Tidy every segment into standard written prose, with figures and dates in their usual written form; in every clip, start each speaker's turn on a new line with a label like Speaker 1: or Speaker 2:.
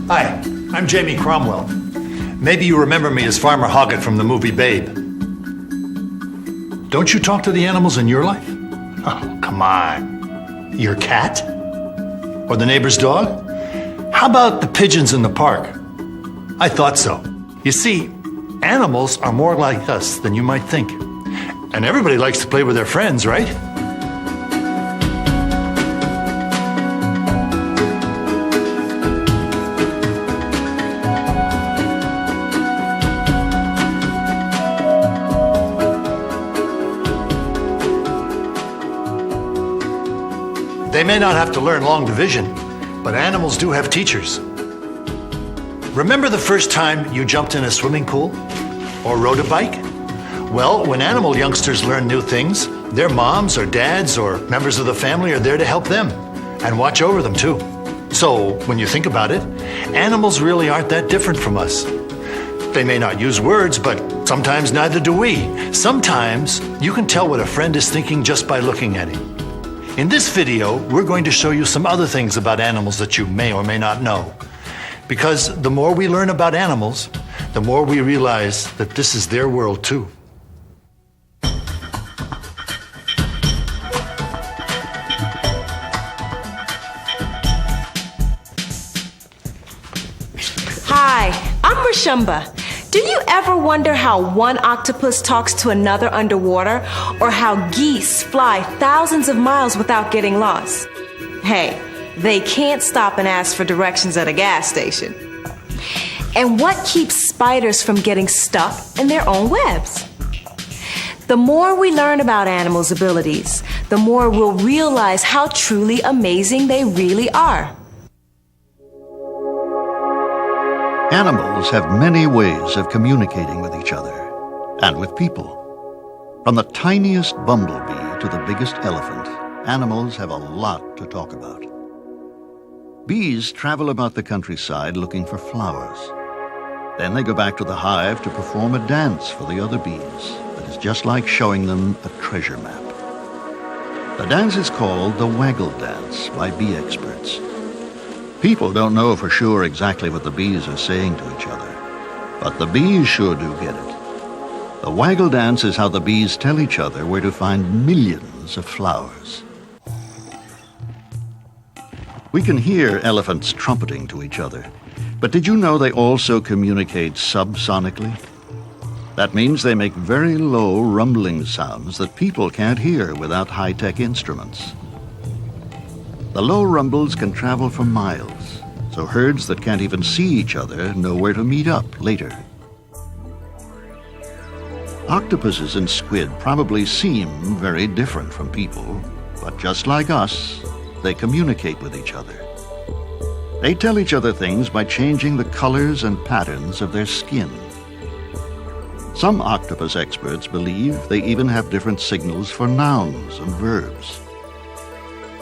Speaker 1: Hi, I'm Jamie Cromwell. Maybe you remember me as Farmer Hoggett from the movie Babe. Don't you talk to the animals in your life? Oh, come on. Your cat? Or the neighbor's dog? How about the pigeons in the park? I thought so. You see, animals are more like us than you might think. And everybody likes to play with their friends, right? They may not have to learn long division, but animals do have teachers. Remember the first time you jumped in a swimming pool or rode a bike? Well, when animal youngsters learn new things, their moms or dads or members of the family are there to help them and watch over them too. So when you think about it, animals really aren't that different from us. They may not use words, but sometimes neither do we. Sometimes you can tell what a friend is thinking just by looking at him. In this video, we're going to show you some other things about animals that you may or may not know. Because the more we learn about animals, the more we realize that this is their world too.
Speaker 2: Hi, I'm Rashumba. Do you ever wonder how one octopus talks to another underwater, or how geese fly thousands of miles without getting lost? Hey, they can't stop and ask for directions at a gas station. And what keeps spiders from getting stuck in their own webs? The more we learn about animals' abilities, the more we'll realize how truly amazing they really are.
Speaker 3: Animals have many ways of communicating with each other and with people. From the tiniest bumblebee to the biggest elephant, animals have a lot to talk about. Bees travel about the countryside looking for flowers. Then they go back to the hive to perform a dance for the other bees that is just like showing them a treasure map. The dance is called the waggle dance by bee experts. People don't know for sure exactly what the bees are saying to each other, but the bees sure do get it. The waggle dance is how the bees tell each other where to find millions of flowers. We can hear elephants trumpeting to each other, but did you know they also communicate subsonically? That means they make very low rumbling sounds that people can't hear without high-tech instruments. The low rumbles can travel for miles, so herds that can't even see each other know where to meet up later. Octopuses and squid probably seem very different from people, but just like us, they communicate with each other. They tell each other things by changing the colors and patterns of their skin. Some octopus experts believe they even have different signals for nouns and verbs.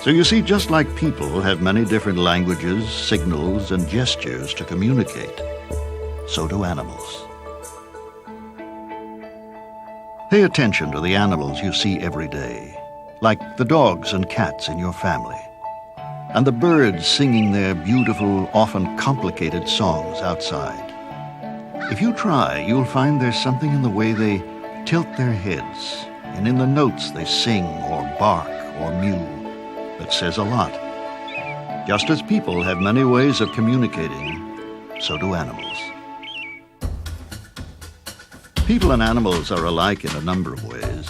Speaker 3: So you see, just like people have many different languages, signals, and gestures to communicate, so do animals. Pay attention to the animals you see every day, like the dogs and cats in your family, and the birds singing their beautiful, often complicated songs outside. If you try, you'll find there's something in the way they tilt their heads and in the notes they sing or bark or mew that says a lot. Just as people have many ways of communicating, so do animals. People and animals are alike in a number of ways.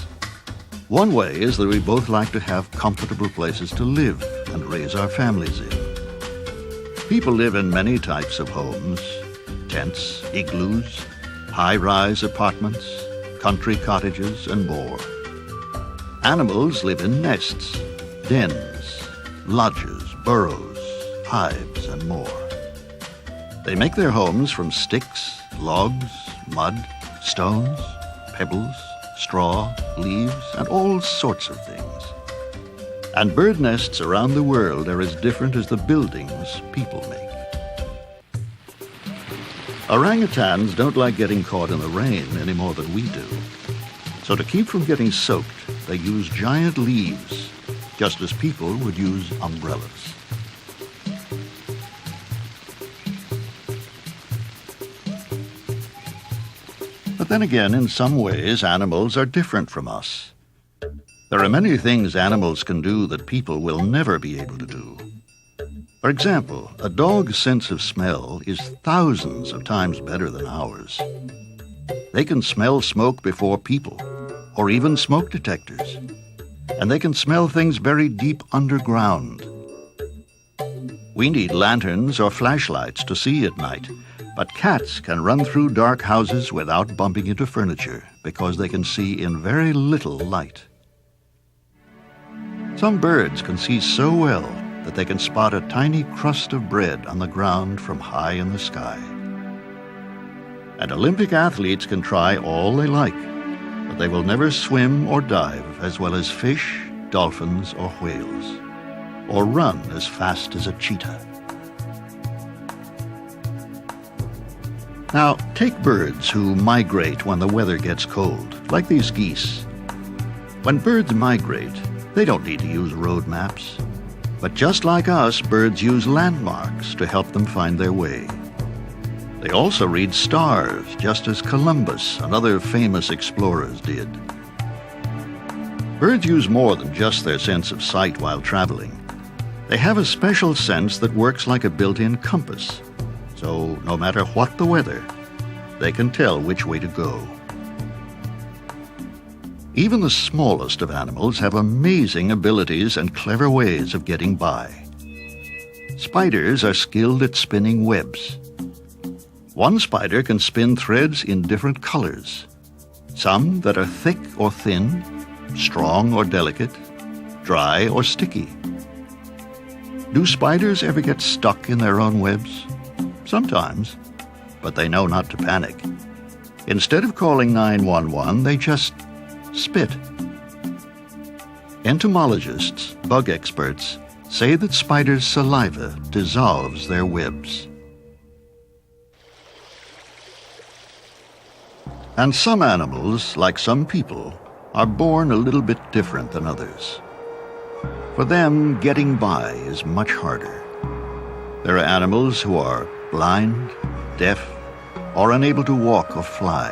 Speaker 3: One way is that we both like to have comfortable places to live and raise our families in. People live in many types of homes: tents, igloos, high-rise apartments, country cottages, and more. Animals live in nests, dens, lodges, burrows, hives, and more. They make their homes from sticks, logs, mud, stones, pebbles, straw, leaves, and all sorts of things. And bird nests around the world are as different as the buildings people make. Orangutans don't like getting caught in the rain any more than we do. So to keep from getting soaked, they use giant leaves, just as people would use umbrellas. But then again, in some ways, animals are different from us. There are many things animals can do that people will never be able to do. For example, a dog's sense of smell is thousands of times better than ours. They can smell smoke before people, or even smoke detectors. And they can smell things buried deep underground. We need lanterns or flashlights to see at night, but cats can run through dark houses without bumping into furniture because they can see in very little light. Some birds can see so well that they can spot a tiny crust of bread on the ground from high in the sky. And Olympic athletes can try all they like, but they will never swim or dive as well as fish, dolphins, or whales, or run as fast as a cheetah. Now, take birds who migrate when the weather gets cold, like these geese. When birds migrate, they don't need to use road maps. But just like us, birds use landmarks to help them find their way. They also read stars, just as Columbus and other famous explorers did. Birds use more than just their sense of sight while traveling. They have a special sense that works like a built-in compass. So no matter what the weather, they can tell which way to go. Even the smallest of animals have amazing abilities and clever ways of getting by. Spiders are skilled at spinning webs. One spider can spin threads in different colors, some that are thick or thin, strong or delicate, dry or sticky. Do spiders ever get stuck in their own webs? Sometimes, but they know not to panic. Instead of calling 911, they just spit. Entomologists, bug experts, say that spiders' saliva dissolves their webs. And some animals, like some people, are born a little bit different than others. For them, getting by is much harder. There are animals who are blind, deaf, or unable to walk or fly.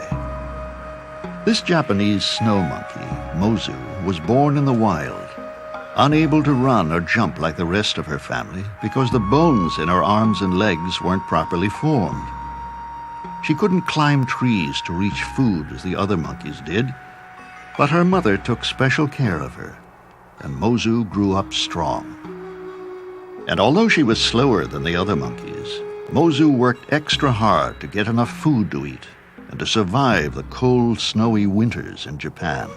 Speaker 3: This Japanese snow monkey, Mozu, was born in the wild, unable to run or jump like the rest of her family because the bones in her arms and legs weren't properly formed. She couldn't climb trees to reach food as the other monkeys did, but her mother took special care of her, and Mozu grew up strong. And although she was slower than the other monkeys, Mozu worked extra hard to get enough food to eat and to survive the cold, snowy winters in Japan.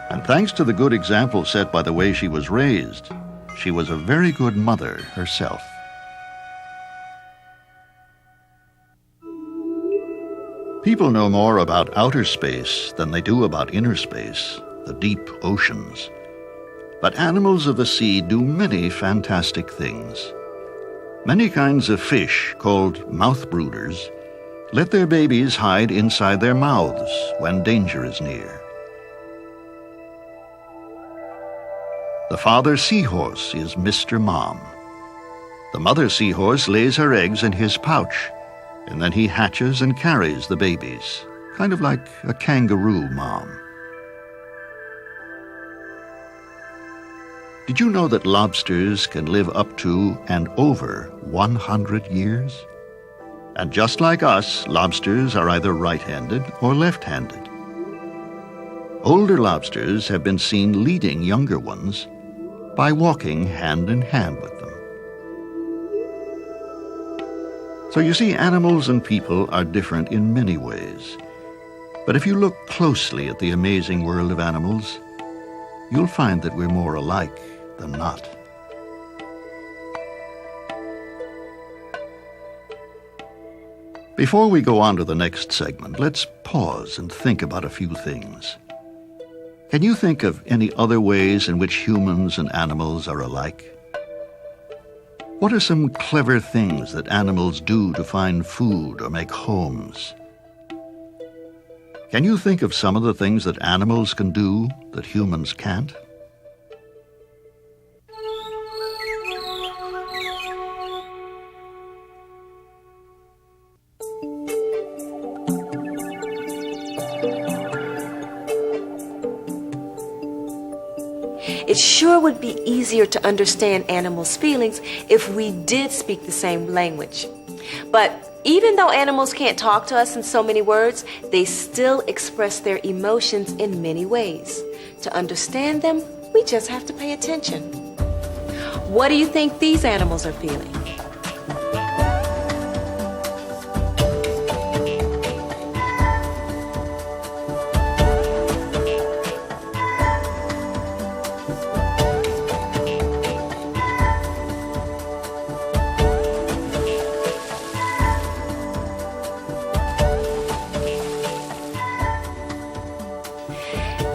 Speaker 3: And thanks to the good example set by the way she was raised, she was a very good mother herself. People know more about outer space than they do about inner space, the deep oceans. But animals of the sea do many fantastic things. Many kinds of fish, called mouth brooders, let their babies hide inside their mouths when danger is near. The father seahorse is Mr. Mom. The mother seahorse lays her eggs in his pouch, and then he hatches and carries the babies, kind of like a kangaroo mom. Did you know that lobsters can live up to and over 100 years? And just like us, lobsters are either right-handed or left-handed. Older lobsters have been seen leading younger ones by walking hand in hand with them. So you see, animals and people are different in many ways. But if you look closely at the amazing world of animals, you'll find that we're more alike than not. Before we go on to the next segment, let's pause and think about a few things. Can you think of any other ways in which humans and animals are alike? What are some clever things that animals do to find food or make homes? Can you think of some of the things that animals can do that humans can't?
Speaker 2: It sure would be easier to understand animals' feelings if we did speak the same language. But even though animals can't talk to us in so many words, they still express their emotions in many ways. To understand them, we just have to pay attention. What do you think these animals are feeling?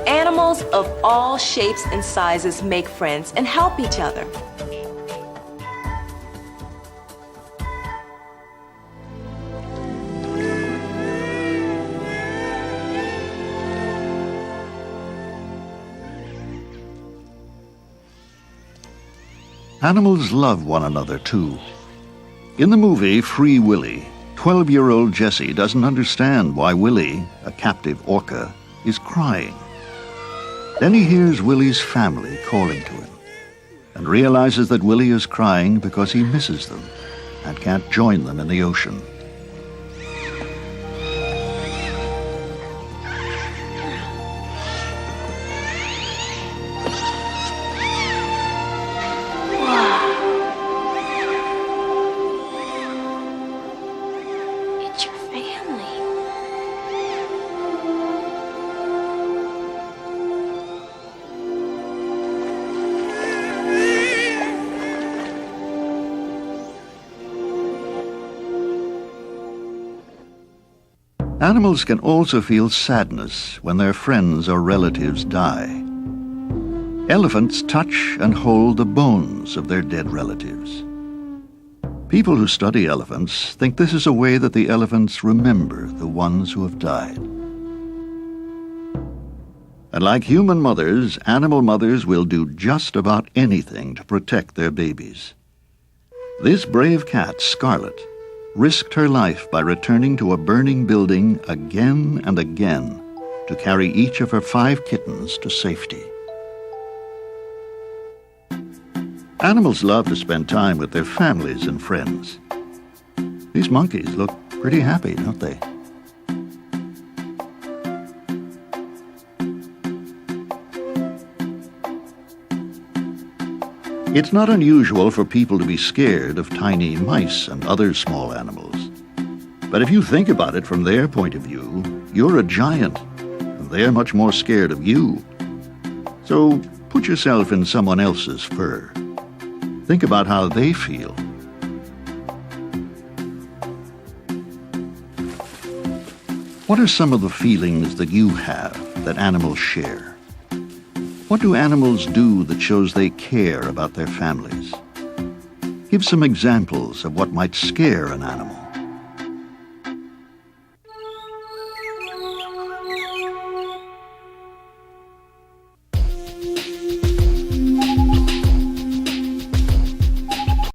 Speaker 2: Animals of all shapes and sizes make friends and help each other.
Speaker 3: Animals love one another, too. In the movie Free Willy, 12-year-old Jessie doesn't understand why Willy, a captive orca, is crying. Then he hears Willy's family calling to him and realizes that Willy is crying because he misses them and can't join them in the ocean.
Speaker 2: It's your family.
Speaker 3: Animals can also feel sadness when their friends or relatives die. Elephants touch and hold the bones of their dead relatives. People who study elephants think this is a way that the elephants remember the ones who have died. And like human mothers, animal mothers will do just about anything to protect their babies. This brave cat, Scarlet, risked her life by returning to a burning building again and again to carry each of her 5 kittens to safety. Animals love to spend time with their families and friends. These monkeys look pretty happy, don't they? It's not unusual for people to be scared of tiny mice and other small animals. But if you think about it from their point of view, you're a giant, and they're much more scared of you. So put yourself in someone else's fur. Think about how they feel. What are some of the feelings that you have that animals share? What do animals do that shows they care about their families? Give some examples of what might scare an animal.